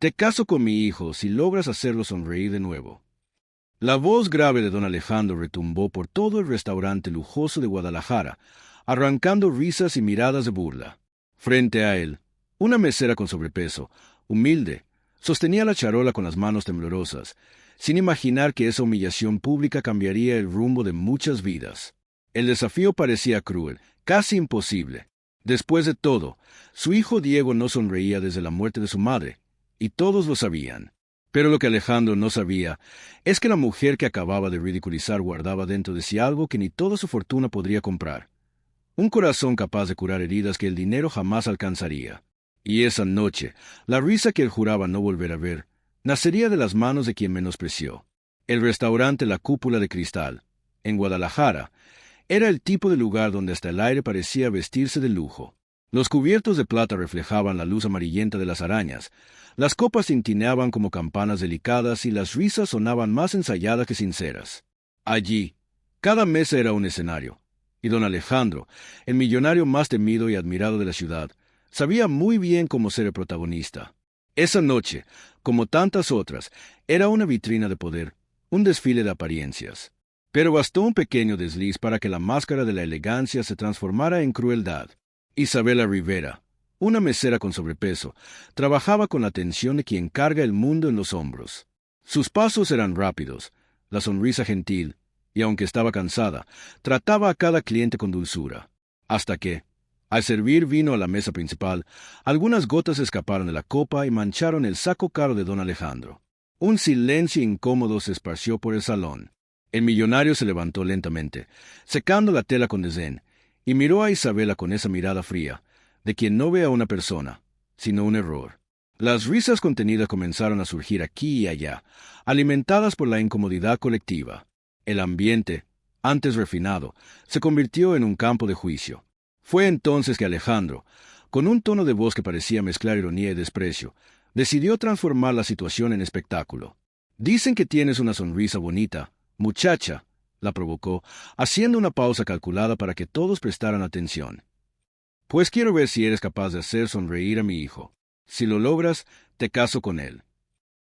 Te caso con mi hijo si logras hacerlo sonreír de nuevo. La voz grave de don Alejandro retumbó por todo el restaurante lujoso de Guadalajara, arrancando risas y miradas de burla. Frente a él, una mesera con sobrepeso, humilde, sostenía la charola con las manos temblorosas, sin imaginar que esa humillación pública cambiaría el rumbo de muchas vidas. El desafío parecía cruel, casi imposible. Después de todo, su hijo Diego no sonreía desde la muerte de su madre, y todos lo sabían. Pero lo que Alejandro no sabía es que la mujer que acababa de ridiculizar guardaba dentro de sí algo que ni toda su fortuna podría comprar. Un corazón capaz de curar heridas que el dinero jamás alcanzaría. Y esa noche, la risa que él juraba no volver a ver, nacería de las manos de quien menospreció. El restaurante La Cúpula de Cristal, en Guadalajara, era el tipo de lugar donde hasta el aire parecía vestirse de lujo. Los cubiertos de plata reflejaban la luz amarillenta de las arañas, las copas tintineaban como campanas delicadas y las risas sonaban más ensayadas que sinceras. Allí, cada mesa era un escenario, y don Alejandro, el millonario más temido y admirado de la ciudad, sabía muy bien cómo ser el protagonista. Esa noche, como tantas otras, era una vitrina de poder, un desfile de apariencias. Pero bastó un pequeño desliz para que la máscara de la elegancia se transformara en crueldad. Isabela Rivera, una mesera con sobrepeso, trabajaba con la tensión de quien carga el mundo en los hombros. Sus pasos eran rápidos, la sonrisa gentil, y aunque estaba cansada, trataba a cada cliente con dulzura. Hasta que, al servir vino a la mesa principal, algunas gotas escaparon de la copa y mancharon el saco caro de don Alejandro. Un silencio incómodo se esparció por el salón. El millonario se levantó lentamente, secando la tela con desdén, y miró a Isabela con esa mirada fría, de quien no ve a una persona, sino un error. Las risas contenidas comenzaron a surgir aquí y allá, alimentadas por la incomodidad colectiva. El ambiente, antes refinado, se convirtió en un campo de juicio. Fue entonces que Alejandro, con un tono de voz que parecía mezclar ironía y desprecio, decidió transformar la situación en espectáculo. «Dicen que tienes una sonrisa bonita, muchacha», la provocó, haciendo una pausa calculada para que todos prestaran atención. «Pues quiero ver si eres capaz de hacer sonreír a mi hijo. Si lo logras, te caso con él».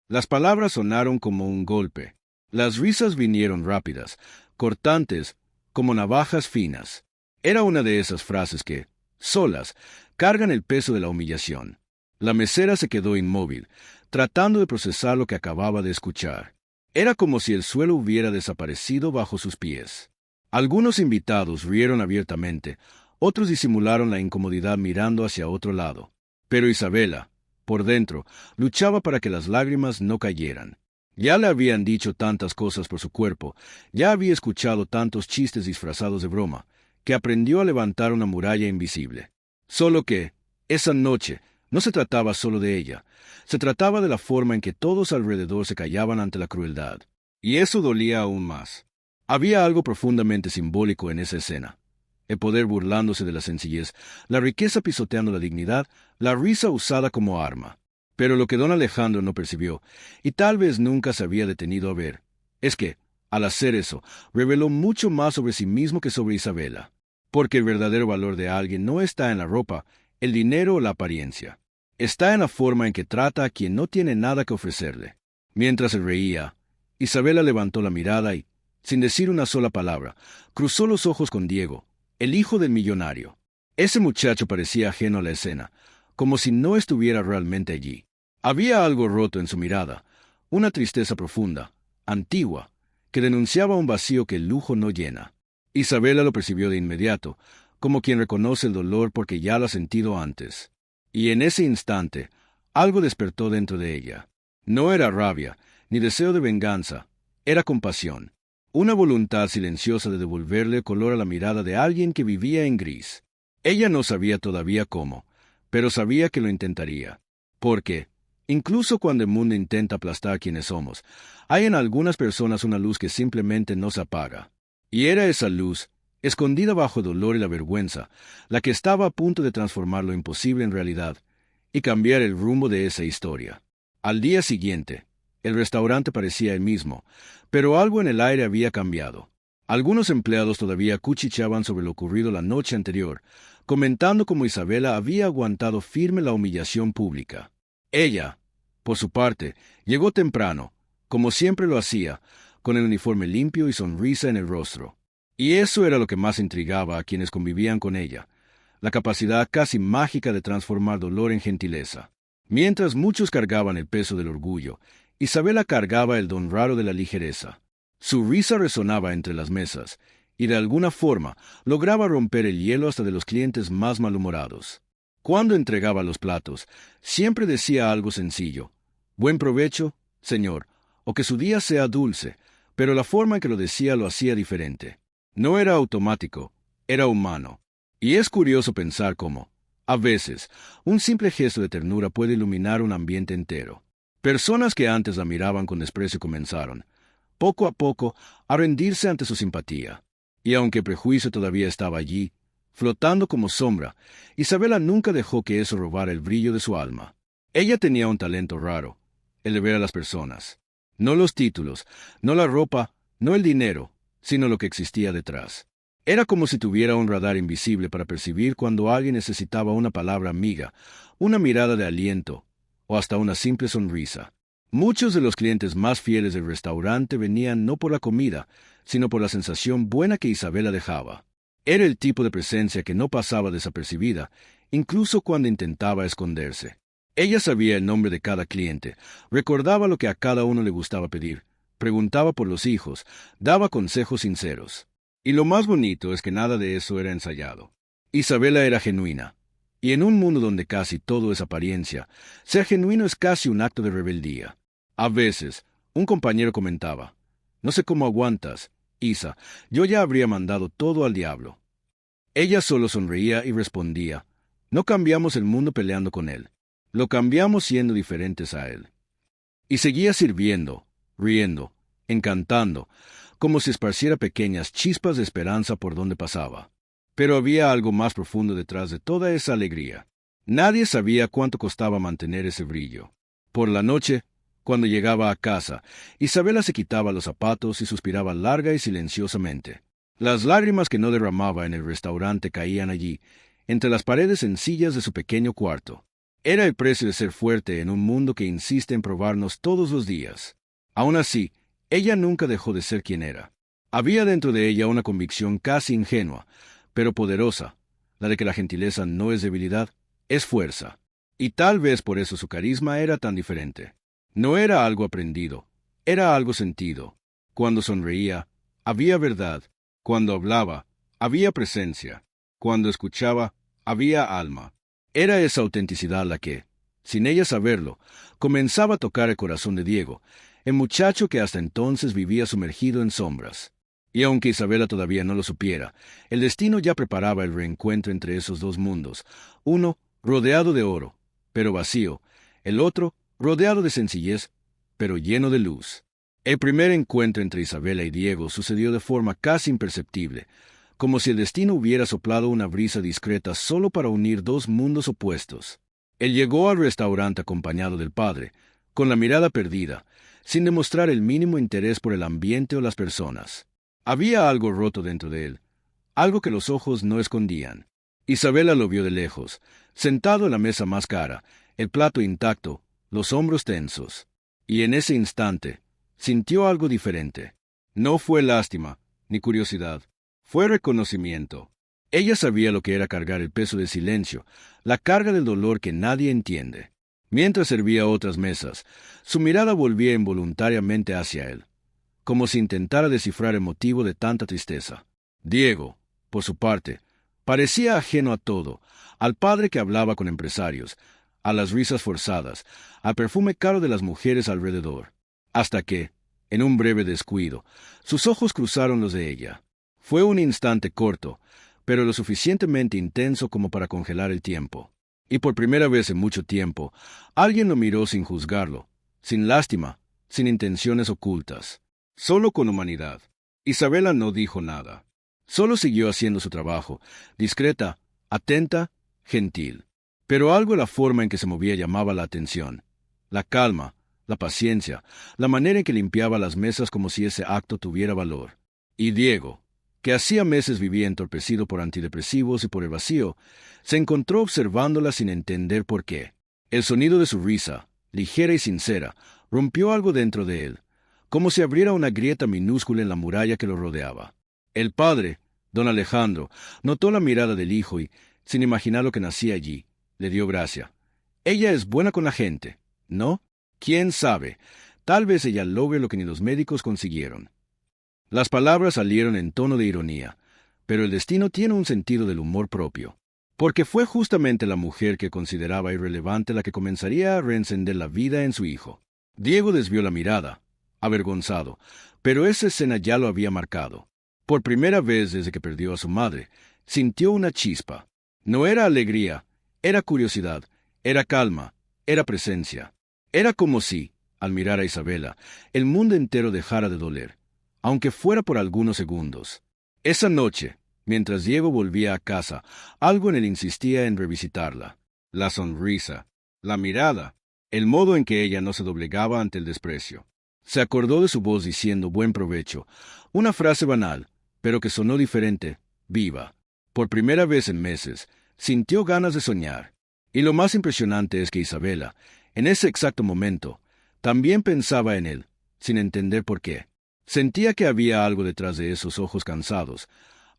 Las palabras sonaron como un golpe. Las risas vinieron rápidas, cortantes, como navajas finas. Era una de esas frases que, solas, cargan el peso de la humillación. La mesera se quedó inmóvil, tratando de procesar lo que acababa de escuchar. Era como si el suelo hubiera desaparecido bajo sus pies. Algunos invitados rieron abiertamente, otros disimularon la incomodidad mirando hacia otro lado. Pero Isabela, por dentro, luchaba para que las lágrimas no cayeran. Ya le habían dicho tantas cosas por su cuerpo, ya había escuchado tantos chistes disfrazados de broma, que aprendió a levantar una muralla invisible. Solo que, esa noche, no se trataba solo de ella, se trataba de la forma en que todos alrededor se callaban ante la crueldad. Y eso dolía aún más. Había algo profundamente simbólico en esa escena. El poder burlándose de la sencillez, la riqueza pisoteando la dignidad, la risa usada como arma. Pero lo que don Alejandro no percibió, y tal vez nunca se había detenido a ver, es que, al hacer eso, reveló mucho más sobre sí mismo que sobre Isabela. Porque el verdadero valor de alguien no está en la ropa, el dinero o la apariencia. Está en la forma en que trata a quien no tiene nada que ofrecerle. Mientras se reía, Isabela levantó la mirada y, sin decir una sola palabra, cruzó los ojos con Diego, el hijo del millonario. Ese muchacho parecía ajeno a la escena, como si no estuviera realmente allí. Había algo roto en su mirada, una tristeza profunda, antigua, que denunciaba un vacío que el lujo no llena. Isabela lo percibió de inmediato, como quien reconoce el dolor porque ya lo ha sentido antes. Y en ese instante, algo despertó dentro de ella. No era rabia, ni deseo de venganza, era compasión. Una voluntad silenciosa de devolverle color a la mirada de alguien que vivía en gris. Ella no sabía todavía cómo, pero sabía que lo intentaría. Porque, incluso cuando el mundo intenta aplastar quienes somos, hay en algunas personas una luz que simplemente no se apaga. Y era esa luz, escondida bajo el dolor y la vergüenza, la que estaba a punto de transformar lo imposible en realidad y cambiar el rumbo de esa historia. Al día siguiente, el restaurante parecía el mismo, pero algo en el aire había cambiado. Algunos empleados todavía cuchicheaban sobre lo ocurrido la noche anterior, comentando cómo Isabela había aguantado firme la humillación pública. Ella, Por su parte, llegó temprano, como siempre lo hacía, con el uniforme limpio y sonrisa en el rostro. Y eso era lo que más intrigaba a quienes convivían con ella, la capacidad casi mágica de transformar dolor en gentileza. Mientras muchos cargaban el peso del orgullo, Isabela cargaba el don raro de la ligereza. Su risa resonaba entre las mesas, y de alguna forma lograba romper el hielo hasta de los clientes más malhumorados. Cuando entregaba los platos, siempre decía algo sencillo: «Buen provecho, señor», o «que su día sea dulce», pero la forma en que lo decía lo hacía diferente. No era automático, era humano. Y es curioso pensar cómo, a veces, un simple gesto de ternura puede iluminar un ambiente entero. Personas que antes la miraban con desprecio comenzaron, poco a poco, a rendirse ante su simpatía. Y aunque el prejuicio todavía estaba allí, flotando como sombra, Isabela nunca dejó que eso robara el brillo de su alma. Ella tenía un talento raro, el de ver a las personas. No los títulos, no la ropa, no el dinero, sino lo que existía detrás. Era como si tuviera un radar invisible para percibir cuando alguien necesitaba una palabra amiga, una mirada de aliento, o hasta una simple sonrisa. Muchos de los clientes más fieles del restaurante venían no por la comida, sino por la sensación buena que Isabela dejaba. Era el tipo de presencia que no pasaba desapercibida, incluso cuando intentaba esconderse. Ella sabía el nombre de cada cliente, recordaba lo que a cada uno le gustaba pedir, preguntaba por los hijos, daba consejos sinceros. Y lo más bonito es que nada de eso era ensayado. Isabela era genuina. Y en un mundo donde casi todo es apariencia, ser genuino es casi un acto de rebeldía. A veces, un compañero comentaba: «No sé cómo aguantas, Isa, yo ya habría mandado todo al diablo». Ella solo sonreía y respondía: «No cambiamos el mundo peleando con él. Lo cambiamos siendo diferentes a él». Y seguía sirviendo, riendo, encantando, como si esparciera pequeñas chispas de esperanza por donde pasaba. Pero había algo más profundo detrás de toda esa alegría. Nadie sabía cuánto costaba mantener ese brillo. Por la noche, cuando llegaba a casa, Isabela se quitaba los zapatos y suspiraba larga y silenciosamente. Las lágrimas que no derramaba en el restaurante caían allí, entre las paredes sencillas de su pequeño cuarto. Era el precio de ser fuerte en un mundo que insiste en probarnos todos los días. Aún así, ella nunca dejó de ser quien era. Había dentro de ella una convicción casi ingenua, pero poderosa, la de que la gentileza no es debilidad, es fuerza. Y tal vez por eso su carisma era tan diferente. No era algo aprendido, era algo sentido. Cuando sonreía, había verdad. Cuando hablaba, había presencia. Cuando escuchaba, había alma. Era esa autenticidad la que, sin ella saberlo, comenzaba a tocar el corazón de Diego, el muchacho que hasta entonces vivía sumergido en sombras. Y aunque Isabela todavía no lo supiera, el destino ya preparaba el reencuentro entre esos dos mundos, uno rodeado de oro, pero vacío, el otro rodeado de sencillez, pero lleno de luz. El primer encuentro entre Isabela y Diego sucedió de forma casi imperceptible, como si el destino hubiera soplado una brisa discreta solo para unir dos mundos opuestos. Él llegó al restaurante acompañado del padre, con la mirada perdida, sin demostrar el mínimo interés por el ambiente o las personas. Había algo roto dentro de él, algo que los ojos no escondían. Isabela lo vio de lejos, sentado en la mesa más cara, el plato intacto, los hombros tensos. Y en ese instante, sintió algo diferente. No fue lástima, ni curiosidad, fue reconocimiento. Ella sabía lo que era cargar el peso del silencio, la carga del dolor que nadie entiende. Mientras servía otras mesas, su mirada volvía involuntariamente hacia él, como si intentara descifrar el motivo de tanta tristeza. Diego, por su parte, parecía ajeno a todo, al padre que hablaba con empresarios, a las risas forzadas, al perfume caro de las mujeres alrededor, hasta que, en un breve descuido, sus ojos cruzaron los de ella. Fue un instante corto, pero lo suficientemente intenso como para congelar el tiempo. Y por primera vez en mucho tiempo, alguien lo miró sin juzgarlo, sin lástima, sin intenciones ocultas, solo con humanidad. Isabela no dijo nada. Solo siguió haciendo su trabajo, discreta, atenta, gentil. Pero algo en la forma en que se movía llamaba la atención. La calma, la paciencia, la manera en que limpiaba las mesas como si ese acto tuviera valor. Y Diego, que hacía meses vivía entorpecido por antidepresivos y por el vacío, se encontró observándola sin entender por qué. El sonido de su risa, ligera y sincera, rompió algo dentro de él, como si abriera una grieta minúscula en la muralla que lo rodeaba. El padre, don Alejandro, notó la mirada del hijo y, sin imaginar lo que nacía allí, le dio gracia. Ella es buena con la gente, ¿no? ¿Quién sabe? Tal vez ella logre lo que ni los médicos consiguieron. Las palabras salieron en tono de ironía, pero el destino tiene un sentido del humor propio, porque fue justamente la mujer que consideraba irrelevante la que comenzaría a reencender la vida en su hijo. Diego desvió la mirada, avergonzado, pero esa escena ya lo había marcado. Por primera vez desde que perdió a su madre, sintió una chispa. No era alegría, era curiosidad, era calma, era presencia. Era como si, al mirar a Isabela, el mundo entero dejara de doler, aunque fuera por algunos segundos. Esa noche, mientras Diego volvía a casa, algo en él insistía en revisitarla. La sonrisa, la mirada, el modo en que ella no se doblegaba ante el desprecio. Se acordó de su voz diciendo buen provecho, una frase banal, pero que sonó diferente, viva. Por primera vez en meses, sintió ganas de soñar. Y lo más impresionante es que Isabela, en ese exacto momento, también pensaba en él, sin entender por qué. Sentía que había algo detrás de esos ojos cansados,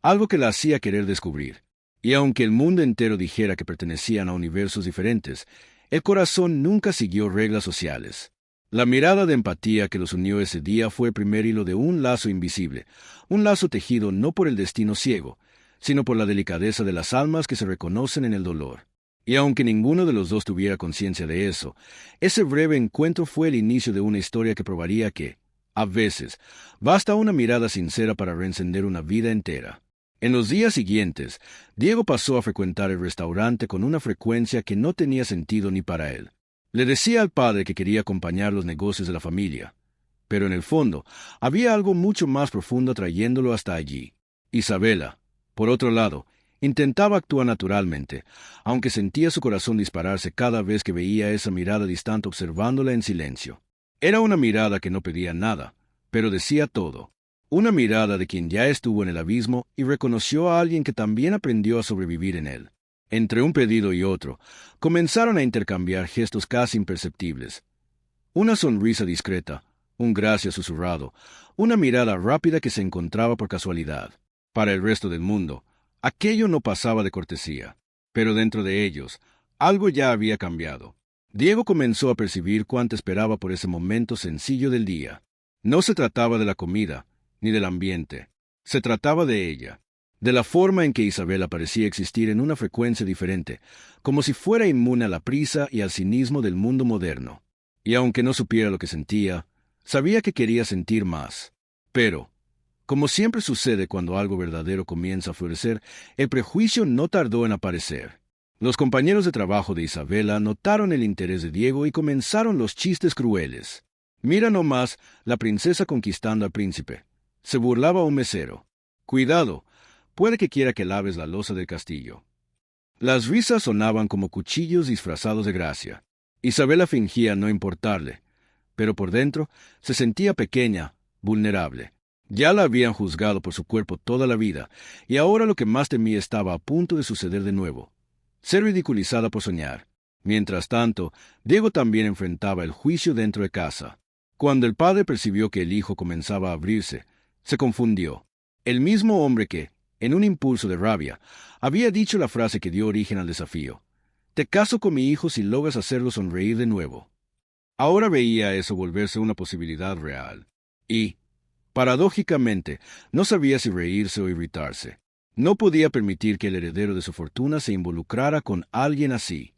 algo que la hacía querer descubrir. Y aunque el mundo entero dijera que pertenecían a universos diferentes, el corazón nunca siguió reglas sociales. La mirada de empatía que los unió ese día fue el primer hilo de un lazo invisible, un lazo tejido no por el destino ciego, sino por la delicadeza de las almas que se reconocen en el dolor. Y aunque ninguno de los dos tuviera conciencia de eso, ese breve encuentro fue el inicio de una historia que probaría que, a veces, basta una mirada sincera para reencender una vida entera. En los días siguientes, Diego pasó a frecuentar el restaurante con una frecuencia que no tenía sentido ni para él. Le decía al padre que quería acompañar los negocios de la familia, pero en el fondo había algo mucho más profundo atrayéndolo hasta allí. Isabela, por otro lado, intentaba actuar naturalmente, aunque sentía su corazón dispararse cada vez que veía esa mirada distante observándola en silencio. Era una mirada que no pedía nada, pero decía todo. Una mirada de quien ya estuvo en el abismo y reconoció a alguien que también aprendió a sobrevivir en él. Entre un pedido y otro, comenzaron a intercambiar gestos casi imperceptibles. Una sonrisa discreta, un gracias susurrado, una mirada rápida que se encontraba por casualidad. Para el resto del mundo, aquello no pasaba de cortesía. Pero dentro de ellos, algo ya había cambiado. Diego comenzó a percibir cuánto esperaba por ese momento sencillo del día. No se trataba de la comida, ni del ambiente. Se trataba de ella, de la forma en que Isabela parecía existir en una frecuencia diferente, como si fuera inmune a la prisa y al cinismo del mundo moderno. Y aunque no supiera lo que sentía, sabía que quería sentir más. Pero, como siempre sucede cuando algo verdadero comienza a florecer, el prejuicio no tardó en aparecer. Los compañeros de trabajo de Isabela notaron el interés de Diego y comenzaron los chistes crueles. Mira nomás, la princesa conquistando al príncipe. Se burlaba un mesero. Cuidado, puede que quiera que laves la loza del castillo. Las risas sonaban como cuchillos disfrazados de gracia. Isabela fingía no importarle, pero por dentro se sentía pequeña, vulnerable. Ya la habían juzgado por su cuerpo toda la vida, y ahora lo que más temía estaba a punto de suceder de nuevo. Ser ridiculizada por soñar. Mientras tanto, Diego también enfrentaba el juicio dentro de casa. Cuando el padre percibió que el hijo comenzaba a abrirse, se confundió. El mismo hombre que, en un impulso de rabia, había dicho la frase que dio origen al desafío. Te caso con mi hijo si logras hacerlo sonreír de nuevo. Ahora veía eso volverse una posibilidad real. Y, paradójicamente, no sabía si reírse o irritarse. No podía permitir que el heredero de su fortuna se involucrara con alguien así.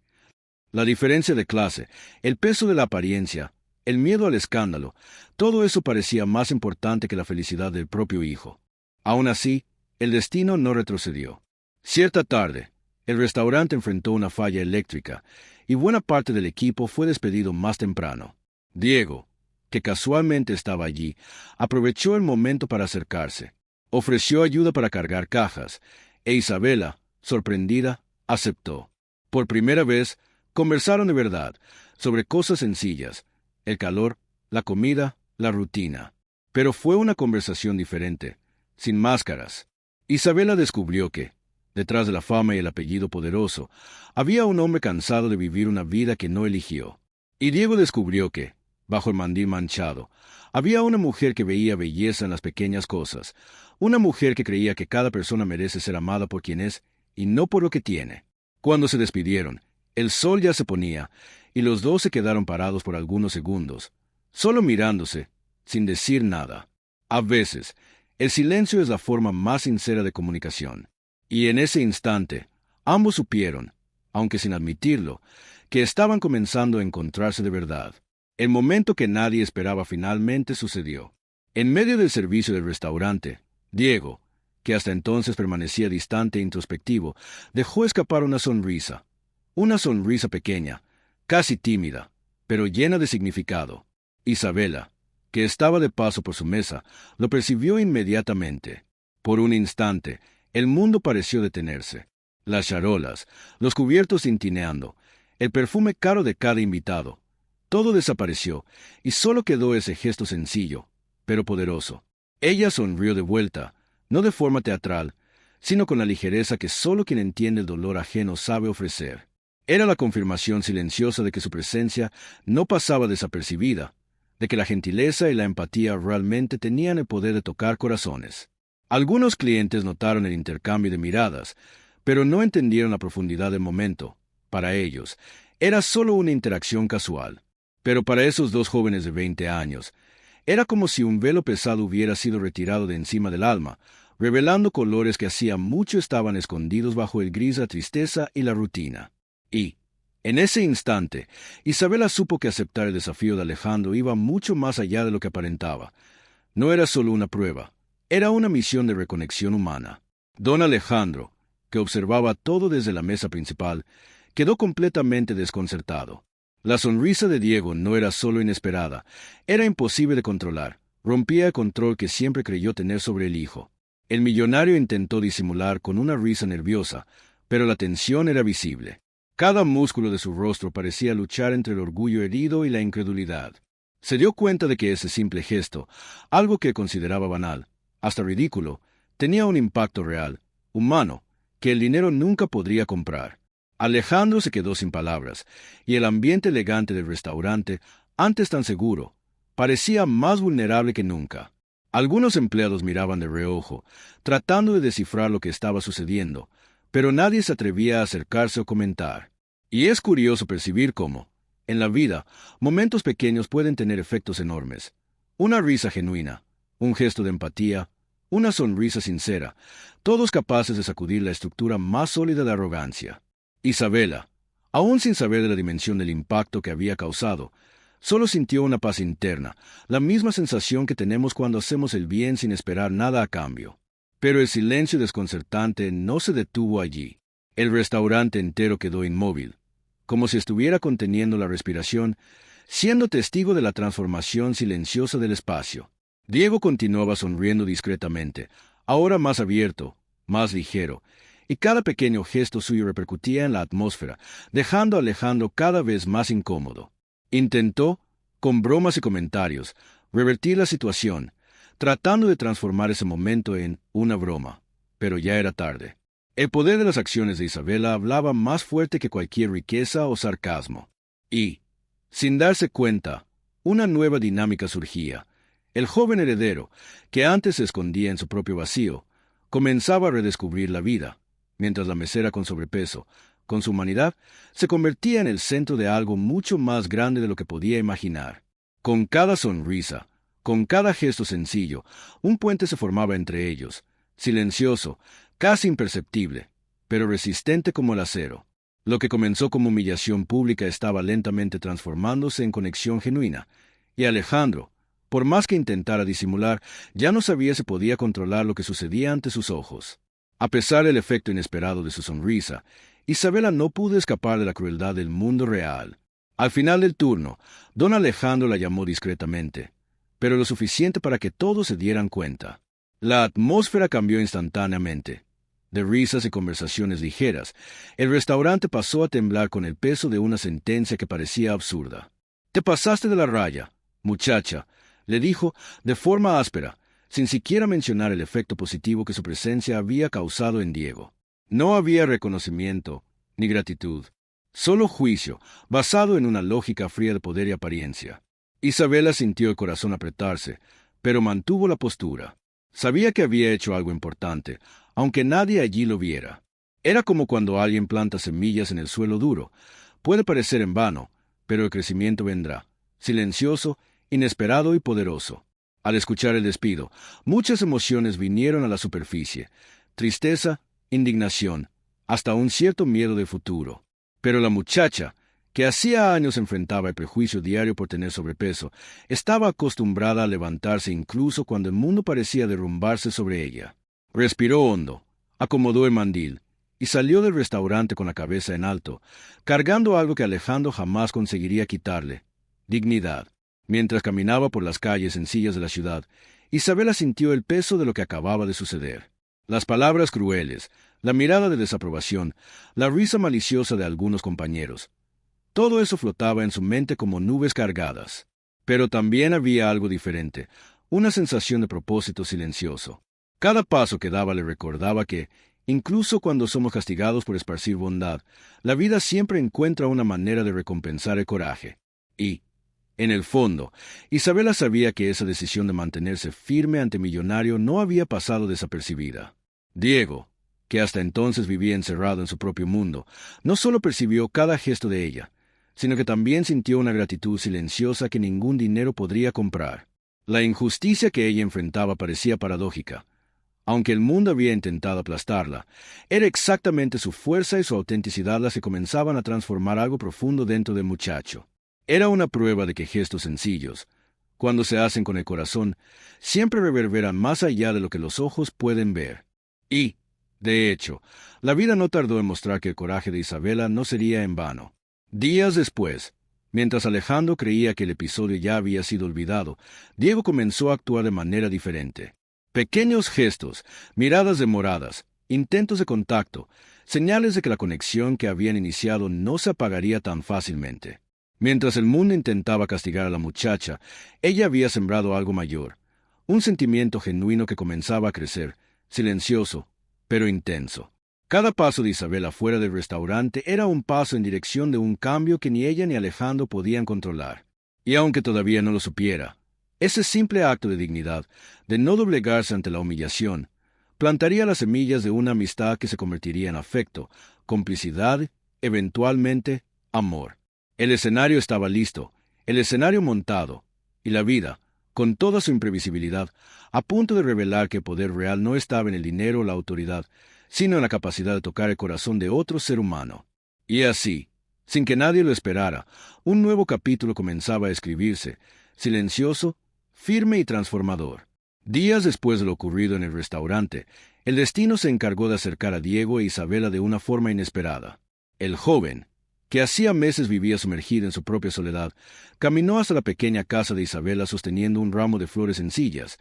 La diferencia de clase, el peso de la apariencia, el miedo al escándalo, todo eso parecía más importante que la felicidad del propio hijo. Aún así, el destino no retrocedió. Cierta tarde, el restaurante enfrentó una falla eléctrica y buena parte del equipo fue despedido más temprano. Diego, que casualmente estaba allí, aprovechó el momento para acercarse. Ofreció ayuda para cargar cajas, e Isabela, sorprendida, aceptó. Por primera vez, conversaron de verdad, sobre cosas sencillas, el calor, la comida, la rutina. Pero fue una conversación diferente, sin máscaras. Isabela descubrió que, detrás de la fama y el apellido poderoso, había un hombre cansado de vivir una vida que no eligió. Y Diego descubrió que, bajo el mandil manchado, había una mujer que veía belleza en las pequeñas cosas, una mujer que creía que cada persona merece ser amada por quien es y no por lo que tiene. Cuando se despidieron, el sol ya se ponía, y los dos se quedaron parados por algunos segundos, solo mirándose, sin decir nada. A veces, el silencio es la forma más sincera de comunicación. Y en ese instante, ambos supieron, aunque sin admitirlo, que estaban comenzando a encontrarse de verdad. El momento que nadie esperaba finalmente sucedió. En medio del servicio del restaurante, Diego, que hasta entonces permanecía distante e introspectivo, dejó escapar una sonrisa pequeña, casi tímida, pero llena de significado. Isabela, que estaba de paso por su mesa, lo percibió inmediatamente. Por un instante, el mundo pareció detenerse. Las charolas, los cubiertos tintineando, el perfume caro de cada invitado. Todo desapareció, y solo quedó ese gesto sencillo, pero poderoso. Ella sonrió de vuelta, no de forma teatral, sino con la ligereza que solo quien entiende el dolor ajeno sabe ofrecer. Era la confirmación silenciosa de que su presencia no pasaba desapercibida, de que la gentileza y la empatía realmente tenían el poder de tocar corazones. Algunos clientes notaron el intercambio de miradas, pero no entendieron la profundidad del momento. Para ellos, era solo una interacción casual. Pero para esos dos jóvenes de 20 años, era como si un velo pesado hubiera sido retirado de encima del alma, revelando colores que hacía mucho estaban escondidos bajo el gris, la tristeza y la rutina. Y, en ese instante, Isabela supo que aceptar el desafío de Alejandro iba mucho más allá de lo que aparentaba. No era solo una prueba, era una misión de reconexión humana. Don Alejandro, que observaba todo desde la mesa principal, quedó completamente desconcertado. La sonrisa de Diego no era solo inesperada, era imposible de controlar, rompía el control que siempre creyó tener sobre el hijo. El millonario intentó disimular con una risa nerviosa, pero la tensión era visible. Cada músculo de su rostro parecía luchar entre el orgullo herido y la incredulidad. Se dio cuenta de que ese simple gesto, algo que consideraba banal, hasta ridículo, tenía un impacto real, humano, que el dinero nunca podría comprar. Alejandro se quedó sin palabras, y el ambiente elegante del restaurante, antes tan seguro, parecía más vulnerable que nunca. Algunos empleados miraban de reojo, tratando de descifrar lo que estaba sucediendo, pero nadie se atrevía a acercarse o comentar. Y es curioso percibir cómo, en la vida, momentos pequeños pueden tener efectos enormes. Una risa genuina, un gesto de empatía, una sonrisa sincera, todos capaces de sacudir la estructura más sólida de arrogancia. Isabela, aún sin saber de la dimensión del impacto que había causado, solo sintió una paz interna, la misma sensación que tenemos cuando hacemos el bien sin esperar nada a cambio. Pero el silencio desconcertante no se detuvo allí. El restaurante entero quedó inmóvil, como si estuviera conteniendo la respiración, siendo testigo de la transformación silenciosa del espacio. Diego continuaba sonriendo discretamente, ahora más abierto, más ligero, y cada pequeño gesto suyo repercutía en la atmósfera, dejando a Alejandro cada vez más incómodo. Intentó, con bromas y comentarios, revertir la situación, tratando de transformar ese momento en una broma, pero ya era tarde. El poder de las acciones de Isabela hablaba más fuerte que cualquier riqueza o sarcasmo. Y, sin darse cuenta, una nueva dinámica surgía. El joven heredero, que antes se escondía en su propio vacío, comenzaba a redescubrir la vida, mientras la mesera con sobrepeso, con su humanidad, se convertía en el centro de algo mucho más grande de lo que podía imaginar. Con cada sonrisa, con cada gesto sencillo, un puente se formaba entre ellos, silencioso, casi imperceptible, pero resistente como el acero. Lo que comenzó como humillación pública estaba lentamente transformándose en conexión genuina, y Alejandro, por más que intentara disimular, ya no sabía si podía controlar lo que sucedía ante sus ojos. A pesar del efecto inesperado de su sonrisa, Isabela no pudo escapar de la crueldad del mundo real. Al final del turno, don Alejandro la llamó discretamente, pero lo suficiente para que todos se dieran cuenta. La atmósfera cambió instantáneamente. De risas y conversaciones ligeras, el restaurante pasó a temblar con el peso de una sentencia que parecía absurda. «Te pasaste de la raya, muchacha», le dijo de forma áspera, sin siquiera mencionar el efecto positivo que su presencia había causado en Diego. No había reconocimiento ni gratitud. Solo juicio, basado en una lógica fría de poder y apariencia. Isabela sintió el corazón apretarse, pero mantuvo la postura. Sabía que había hecho algo importante, aunque nadie allí lo viera. Era como cuando alguien planta semillas en el suelo duro. Puede parecer en vano, pero el crecimiento vendrá, silencioso, inesperado y poderoso. Al escuchar el despido, muchas emociones vinieron a la superficie: tristeza, indignación, hasta un cierto miedo del futuro. Pero la muchacha, que hacía años enfrentaba el prejuicio diario por tener sobrepeso, estaba acostumbrada a levantarse incluso cuando el mundo parecía derrumbarse sobre ella. Respiró hondo, acomodó el mandil, y salió del restaurante con la cabeza en alto, cargando algo que Alejandro jamás conseguiría quitarle: dignidad. Mientras caminaba por las calles sencillas de la ciudad, Isabela sintió el peso de lo que acababa de suceder. Las palabras crueles, la mirada de desaprobación, la risa maliciosa de algunos compañeros. Todo eso flotaba en su mente como nubes cargadas. Pero también había algo diferente, una sensación de propósito silencioso. Cada paso que daba le recordaba que, incluso cuando somos castigados por esparcir bondad, la vida siempre encuentra una manera de recompensar el coraje. Y, en el fondo, Isabela sabía que esa decisión de mantenerse firme ante Millonario no había pasado desapercibida. Diego, que hasta entonces vivía encerrado en su propio mundo, no solo percibió cada gesto de ella, sino que también sintió una gratitud silenciosa que ningún dinero podría comprar. La injusticia que ella enfrentaba parecía paradójica. Aunque el mundo había intentado aplastarla, era exactamente su fuerza y su autenticidad las que comenzaban a transformar algo profundo dentro del muchacho. Era una prueba de que gestos sencillos, cuando se hacen con el corazón, siempre reverberan más allá de lo que los ojos pueden ver. Y, de hecho, la vida no tardó en mostrar que el coraje de Isabela no sería en vano. Días después, mientras Alejandro creía que el episodio ya había sido olvidado, Diego comenzó a actuar de manera diferente. Pequeños gestos, miradas demoradas, intentos de contacto, señales de que la conexión que habían iniciado no se apagaría tan fácilmente. Mientras el mundo intentaba castigar a la muchacha, ella había sembrado algo mayor, un sentimiento genuino que comenzaba a crecer, silencioso, pero intenso. Cada paso de Isabela fuera del restaurante era un paso en dirección de un cambio que ni ella ni Alejandro podían controlar. Y aunque todavía no lo supiera, ese simple acto de dignidad, de no doblegarse ante la humillación, plantaría las semillas de una amistad que se convertiría en afecto, complicidad, eventualmente, amor. El escenario estaba listo, el escenario montado, y la vida, con toda su imprevisibilidad, a punto de revelar que el poder real no estaba en el dinero o la autoridad, sino en la capacidad de tocar el corazón de otro ser humano. Y así, sin que nadie lo esperara, un nuevo capítulo comenzaba a escribirse, silencioso, firme y transformador. Días después de lo ocurrido en el restaurante, el destino se encargó de acercar a Diego e Isabela de una forma inesperada. El joven, que hacía meses vivía sumergido en su propia soledad, caminó hasta la pequeña casa de Isabela sosteniendo un ramo de flores sencillas,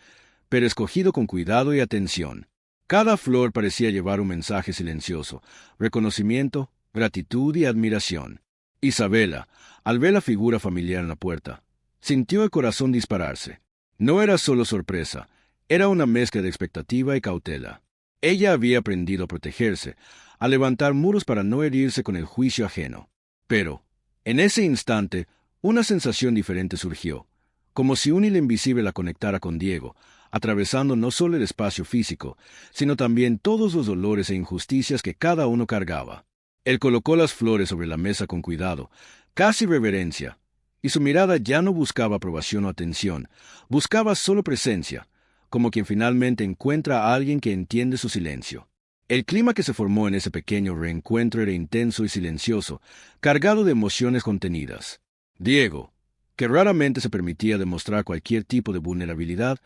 pero escogido con cuidado y atención. Cada flor parecía llevar un mensaje silencioso: reconocimiento, gratitud y admiración. Isabela, al ver la figura familiar en la puerta, sintió el corazón dispararse. No era solo sorpresa, era una mezcla de expectativa y cautela. Ella había aprendido a protegerse, a levantar muros para no herirse con el juicio ajeno. Pero, en ese instante, una sensación diferente surgió, como si un hilo invisible la conectara con Diego, atravesando no solo el espacio físico, sino también todos los dolores e injusticias que cada uno cargaba. Él colocó las flores sobre la mesa con cuidado, casi reverencia, y su mirada ya no buscaba aprobación o atención, buscaba solo presencia, como quien finalmente encuentra a alguien que entiende su silencio. El clima que se formó en ese pequeño reencuentro era intenso y silencioso, cargado de emociones contenidas. Diego, que raramente se permitía demostrar cualquier tipo de vulnerabilidad,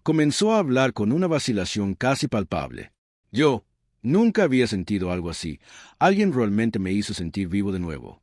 comenzó a hablar con una vacilación casi palpable. Yo nunca había sentido algo así. Alguien realmente me hizo sentir vivo de nuevo.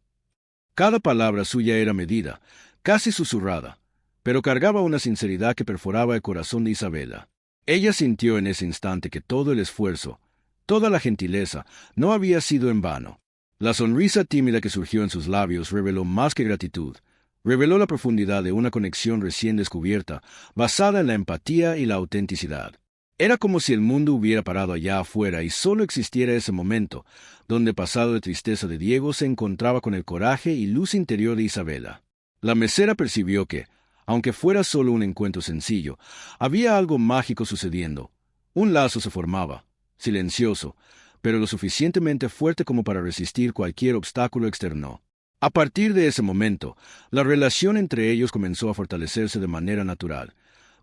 Cada palabra suya era medida, casi susurrada, pero cargaba una sinceridad que perforaba el corazón de Isabela. Ella sintió en ese instante que todo el esfuerzo, toda la gentileza, no había sido en vano. La sonrisa tímida que surgió en sus labios reveló más que gratitud. Reveló la profundidad de una conexión recién descubierta, basada en la empatía y la autenticidad. Era como si el mundo hubiera parado allá afuera y solo existiera ese momento, donde pasado de tristeza de Diego se encontraba con el coraje y luz interior de Isabela. La mesera percibió que, aunque fuera solo un encuentro sencillo, había algo mágico sucediendo. Un lazo se formaba, silencioso, pero lo suficientemente fuerte como para resistir cualquier obstáculo externo. A partir de ese momento, la relación entre ellos comenzó a fortalecerse de manera natural,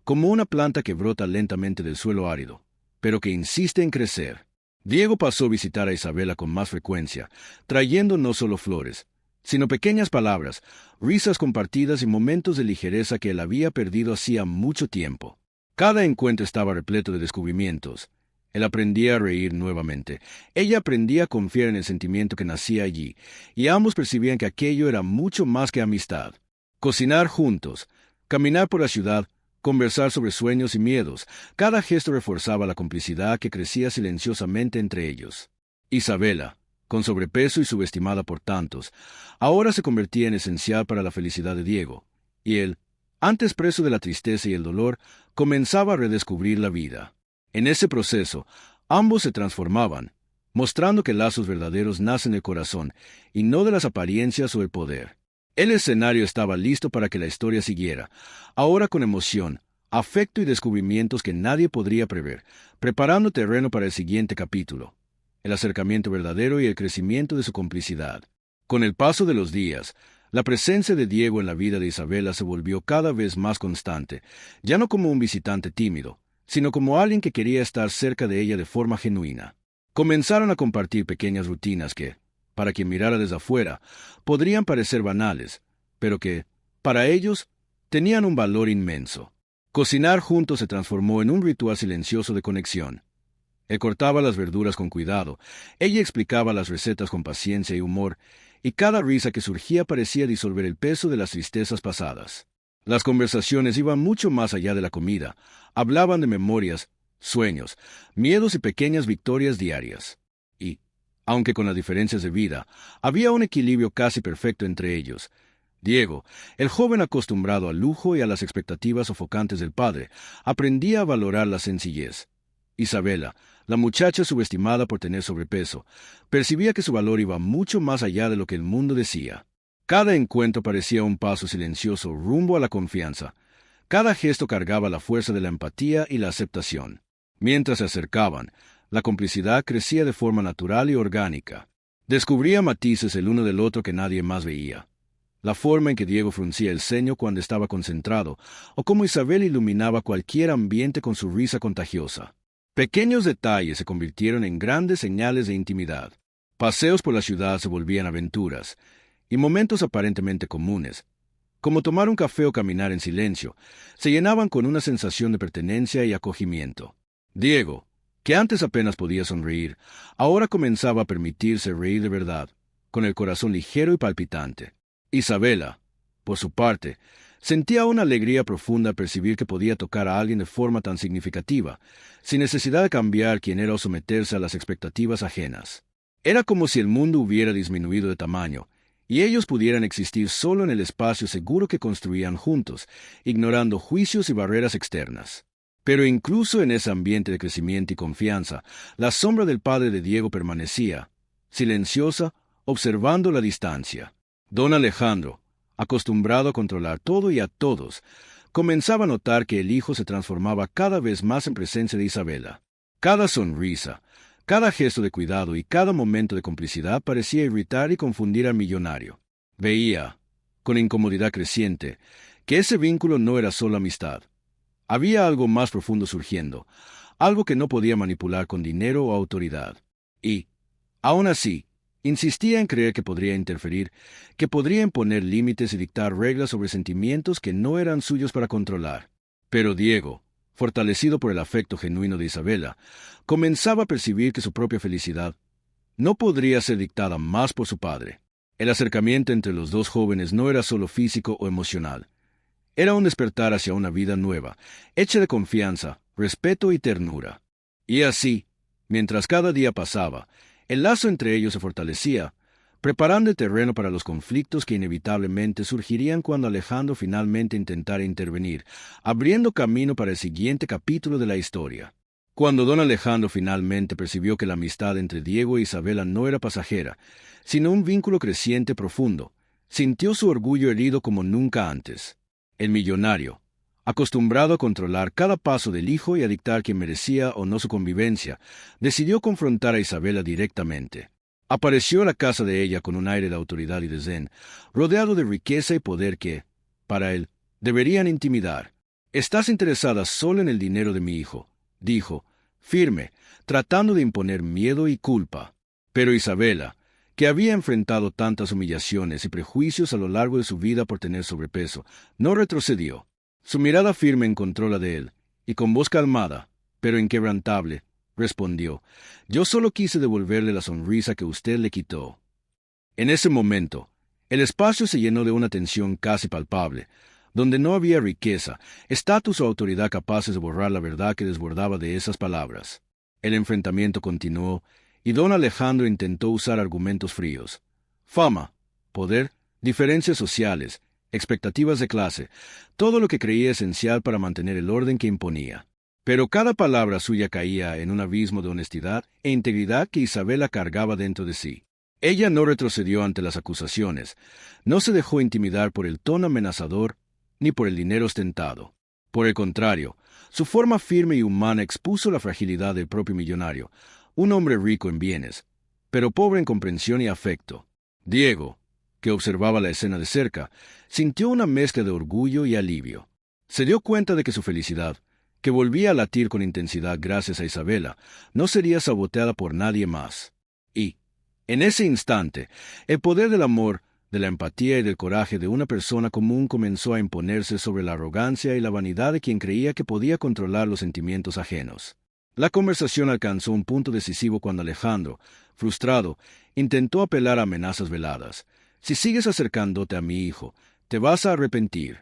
como una planta que brota lentamente del suelo árido, pero que insiste en crecer. Diego pasó a visitar a Isabela con más frecuencia, trayendo no solo flores, sino pequeñas palabras, risas compartidas y momentos de ligereza que él había perdido hacía mucho tiempo. Cada encuentro estaba repleto de descubrimientos. Él aprendía a reír nuevamente. Ella aprendía a confiar en el sentimiento que nacía allí, y ambos percibían que aquello era mucho más que amistad. Cocinar juntos, caminar por la ciudad, conversar sobre sueños y miedos, cada gesto reforzaba la complicidad que crecía silenciosamente entre ellos. Isabela, con sobrepeso y subestimada por tantos, ahora se convertía en esencial para la felicidad de Diego, y él, antes preso de la tristeza y el dolor, comenzaba a redescubrir la vida. En ese proceso, ambos se transformaban, mostrando que lazos verdaderos nacen del corazón y no de las apariencias o el poder. El escenario estaba listo para que la historia siguiera, ahora con emoción, afecto y descubrimientos que nadie podría prever, preparando terreno para el siguiente capítulo, el acercamiento verdadero y el crecimiento de su complicidad. Con el paso de los días, la presencia de Diego en la vida de Isabela se volvió cada vez más constante, ya no como un visitante tímido, sino como alguien que quería estar cerca de ella de forma genuina. Comenzaron a compartir pequeñas rutinas que, para quien mirara desde afuera, podrían parecer banales, pero que, para ellos, tenían un valor inmenso. Cocinar juntos se transformó en un ritual silencioso de conexión. Él cortaba las verduras con cuidado, ella explicaba las recetas con paciencia y humor, y cada risa que surgía parecía disolver el peso de las tristezas pasadas. Las conversaciones iban mucho más allá de la comida, hablaban de memorias, sueños, miedos y pequeñas victorias diarias. Y, aunque con las diferencias de vida, había un equilibrio casi perfecto entre ellos. Diego, el joven acostumbrado al lujo y a las expectativas sofocantes del padre, aprendía a valorar la sencillez. Isabela, la muchacha subestimada por tener sobrepeso, percibía que su valor iba mucho más allá de lo que el mundo decía. Cada encuentro parecía un paso silencioso rumbo a la confianza. Cada gesto cargaba la fuerza de la empatía y la aceptación. Mientras se acercaban, la complicidad crecía de forma natural y orgánica. Descubría matices el uno del otro que nadie más veía. La forma en que Diego fruncía el ceño cuando estaba concentrado, o cómo Isabel iluminaba cualquier ambiente con su risa contagiosa. Pequeños detalles se convirtieron en grandes señales de intimidad. Paseos por la ciudad se volvían aventuras, y momentos aparentemente comunes, como tomar un café o caminar en silencio, se llenaban con una sensación de pertenencia y acogimiento. Diego, que antes apenas podía sonreír, ahora comenzaba a permitirse reír de verdad, con el corazón ligero y palpitante. Isabela, por su parte, sentía una alegría profunda al percibir que podía tocar a alguien de forma tan significativa, sin necesidad de cambiar quién era o someterse a las expectativas ajenas. Era como si el mundo hubiera disminuido de tamaño, y ellos pudieran existir solo en el espacio seguro que construían juntos, ignorando juicios y barreras externas. Pero incluso en ese ambiente de crecimiento y confianza, la sombra del padre de Diego permanecía, silenciosa, observando la distancia. Don Alejandro, acostumbrado a controlar todo y a todos, comenzaba a notar que el hijo se transformaba cada vez más en presencia de Isabela. Cada sonrisa, cada gesto de cuidado y cada momento de complicidad parecía irritar y confundir al millonario. Veía, con incomodidad creciente, que ese vínculo no era solo amistad. Había algo más profundo surgiendo, algo que no podía manipular con dinero o autoridad. Y, aún así, insistía en creer que podría interferir, que podría imponer límites y dictar reglas sobre sentimientos que no eran suyos para controlar. Pero Diego, fortalecido por el afecto genuino de Isabela, comenzaba a percibir que su propia felicidad no podría ser dictada más por su padre. El acercamiento entre los dos jóvenes no era solo físico o emocional. Era un despertar hacia una vida nueva, hecha de confianza, respeto y ternura. Y así, mientras cada día pasaba, el lazo entre ellos se fortalecía, preparando el terreno para los conflictos que inevitablemente surgirían cuando Alejandro finalmente intentara intervenir, abriendo camino para el siguiente capítulo de la historia. Cuando don Alejandro finalmente percibió que la amistad entre Diego e Isabela no era pasajera, sino un vínculo creciente profundo, sintió su orgullo herido como nunca antes. El millonario, acostumbrado a controlar cada paso del hijo y a dictar quién merecía o no su convivencia, decidió confrontar a Isabela directamente. Apareció a la casa de ella con un aire de autoridad y desdén, rodeado de riqueza y poder que, para él, deberían intimidar. «Estás interesada solo en el dinero de mi hijo», dijo, firme, tratando de imponer miedo y culpa. Pero Isabela, que había enfrentado tantas humillaciones y prejuicios a lo largo de su vida por tener sobrepeso, no retrocedió. Su mirada firme encontró la de él, y con voz calmada, pero inquebrantable, respondió: «Yo solo quise devolverle la sonrisa que usted le quitó». En ese momento, el espacio se llenó de una tensión casi palpable, donde no había riqueza, estatus o autoridad capaces de borrar la verdad que desbordaba de esas palabras. El enfrentamiento continuó, y don Alejandro intentó usar argumentos fríos. Fama, poder, diferencias sociales, expectativas de clase, todo lo que creía esencial para mantener el orden que imponía. Pero cada palabra suya caía en un abismo de honestidad e integridad que Isabela cargaba dentro de sí. Ella no retrocedió ante las acusaciones, no se dejó intimidar por el tono amenazador ni por el dinero ostentado. Por el contrario, su forma firme y humana expuso la fragilidad del propio millonario, un hombre rico en bienes, pero pobre en comprensión y afecto. Diego, que observaba la escena de cerca, sintió una mezcla de orgullo y alivio. Se dio cuenta de que su felicidad, que volvía a latir con intensidad gracias a Isabela, no sería saboteada por nadie más. Y, en ese instante, el poder del amor, de la empatía y del coraje de una persona común comenzó a imponerse sobre la arrogancia y la vanidad de quien creía que podía controlar los sentimientos ajenos. La conversación alcanzó un punto decisivo cuando Alejandro, frustrado, intentó apelar a amenazas veladas. «Si sigues acercándote a mi hijo, te vas a arrepentir».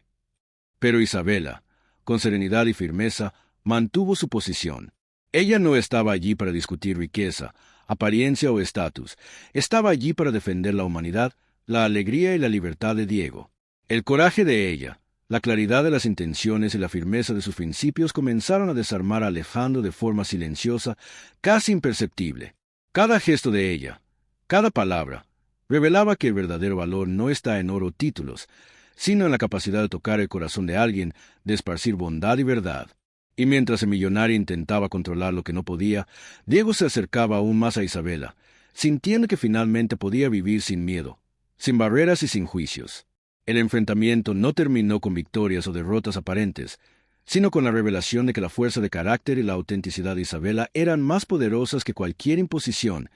Pero Isabela, con serenidad y firmeza, mantuvo su posición. Ella no estaba allí para discutir riqueza, apariencia o estatus. Estaba allí para defender la humanidad, la alegría y la libertad de Diego. El coraje de ella, la claridad de las intenciones y la firmeza de sus principios comenzaron a desarmar a Alejandro de forma silenciosa, casi imperceptible. Cada gesto de ella, cada palabra, revelaba que el verdadero valor no está en oro o títulos, sino en la capacidad de tocar el corazón de alguien, de esparcir bondad y verdad. Y mientras el millonario intentaba controlar lo que no podía, Diego se acercaba aún más a Isabela, sintiendo que finalmente podía vivir sin miedo, sin barreras y sin juicios. El enfrentamiento no terminó con victorias o derrotas aparentes, sino con la revelación de que la fuerza de carácter y la autenticidad de Isabela eran más poderosas que cualquier imposición,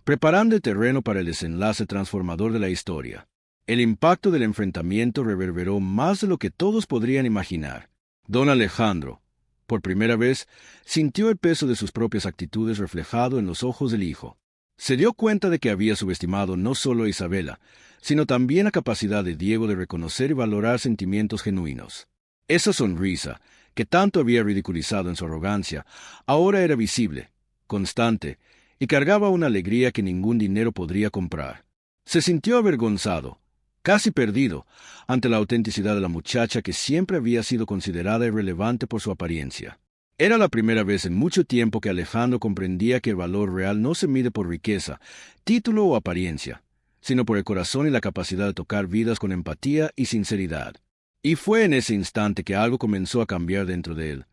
preparando el terreno para el desenlace transformador de la historia. El impacto del enfrentamiento reverberó más de lo que todos podrían imaginar. Don Alejandro, por primera vez, sintió el peso de sus propias actitudes reflejado en los ojos del hijo. Se dio cuenta de que había subestimado no solo a Isabela, sino también la capacidad de Diego de reconocer y valorar sentimientos genuinos. Esa sonrisa, que tanto había ridiculizado en su arrogancia, ahora era visible, constante, y cargaba una alegría que ningún dinero podría comprar. Se sintió avergonzado, casi perdido, ante la autenticidad de la muchacha que siempre había sido considerada irrelevante por su apariencia. Era la primera vez en mucho tiempo que Alejandro comprendía que el valor real no se mide por riqueza, título o apariencia, sino por el corazón y la capacidad de tocar vidas con empatía y sinceridad. Y fue en ese instante que algo comenzó a cambiar dentro de él.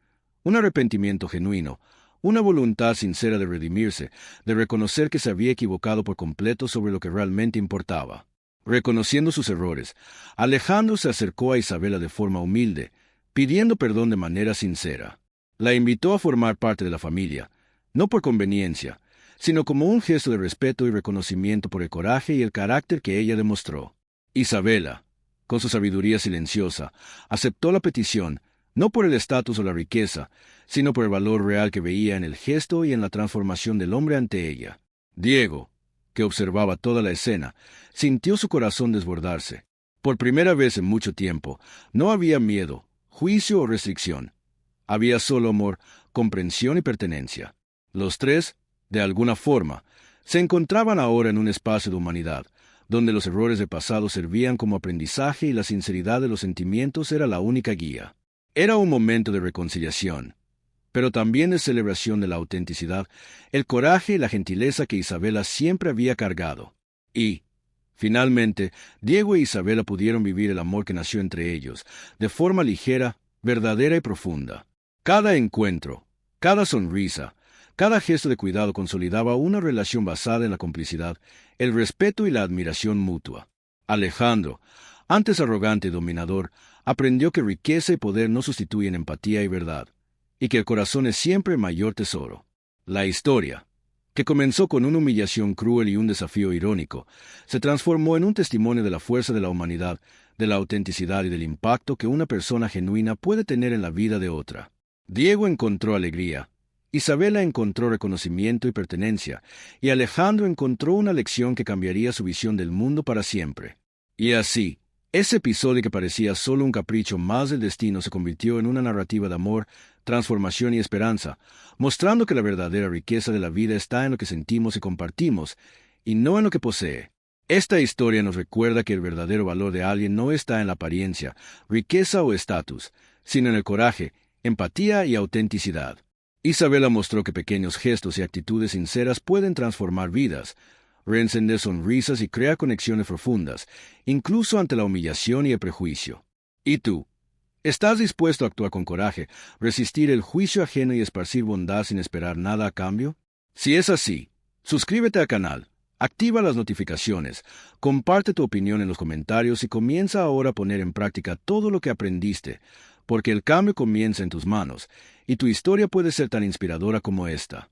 Un arrepentimiento genuino, una voluntad sincera de redimirse, de reconocer que se había equivocado por completo sobre lo que realmente importaba. Reconociendo sus errores, Alejandro se acercó a Isabela de forma humilde, pidiendo perdón de manera sincera. La invitó a formar parte de la familia, no por conveniencia, sino como un gesto de respeto y reconocimiento por el coraje y el carácter que ella demostró. Isabela, con su sabiduría silenciosa, aceptó la petición, no por el estatus o la riqueza, sino por el valor real que veía en el gesto y en la transformación del hombre ante ella. Diego, que observaba toda la escena, sintió su corazón desbordarse. Por primera vez en mucho tiempo, no había miedo, juicio o restricción. Había solo amor, comprensión y pertenencia. Los tres, de alguna forma, se encontraban ahora en un espacio de humanidad, donde los errores del pasado servían como aprendizaje y la sinceridad de los sentimientos era la única guía. Era un momento de reconciliación, pero también es celebración de la autenticidad, el coraje y la gentileza que Isabela siempre había cargado. Y, finalmente, Diego e Isabela pudieron vivir el amor que nació entre ellos, de forma ligera, verdadera y profunda. Cada encuentro, cada sonrisa, cada gesto de cuidado consolidaba una relación basada en la complicidad, el respeto y la admiración mutua. Alejandro, antes arrogante y dominador, aprendió que riqueza y poder no sustituyen empatía y verdad, y que el corazón es siempre el mayor tesoro. La historia, que comenzó con una humillación cruel y un desafío irónico, se transformó en un testimonio de la fuerza de la humanidad, de la autenticidad y del impacto que una persona genuina puede tener en la vida de otra. Diego encontró alegría, Isabela encontró reconocimiento y pertenencia, y Alejandro encontró una lección que cambiaría su visión del mundo para siempre. Y así, ese episodio que parecía solo un capricho más del destino se convirtió en una narrativa de amor, transformación y esperanza, mostrando que la verdadera riqueza de la vida está en lo que sentimos y compartimos, y no en lo que posee. Esta historia nos recuerda que el verdadero valor de alguien no está en la apariencia, riqueza o estatus, sino en el coraje, empatía y autenticidad. Isabela mostró que pequeños gestos y actitudes sinceras pueden transformar vidas, reencender sonrisas y crear conexiones profundas, incluso ante la humillación y el prejuicio. ¿Y tú? ¿Estás dispuesto a actuar con coraje, resistir el juicio ajeno y esparcir bondad sin esperar nada a cambio? Si es así, suscríbete al canal, activa las notificaciones, comparte tu opinión en los comentarios y comienza ahora a poner en práctica todo lo que aprendiste, porque el cambio comienza en tus manos, y tu historia puede ser tan inspiradora como esta.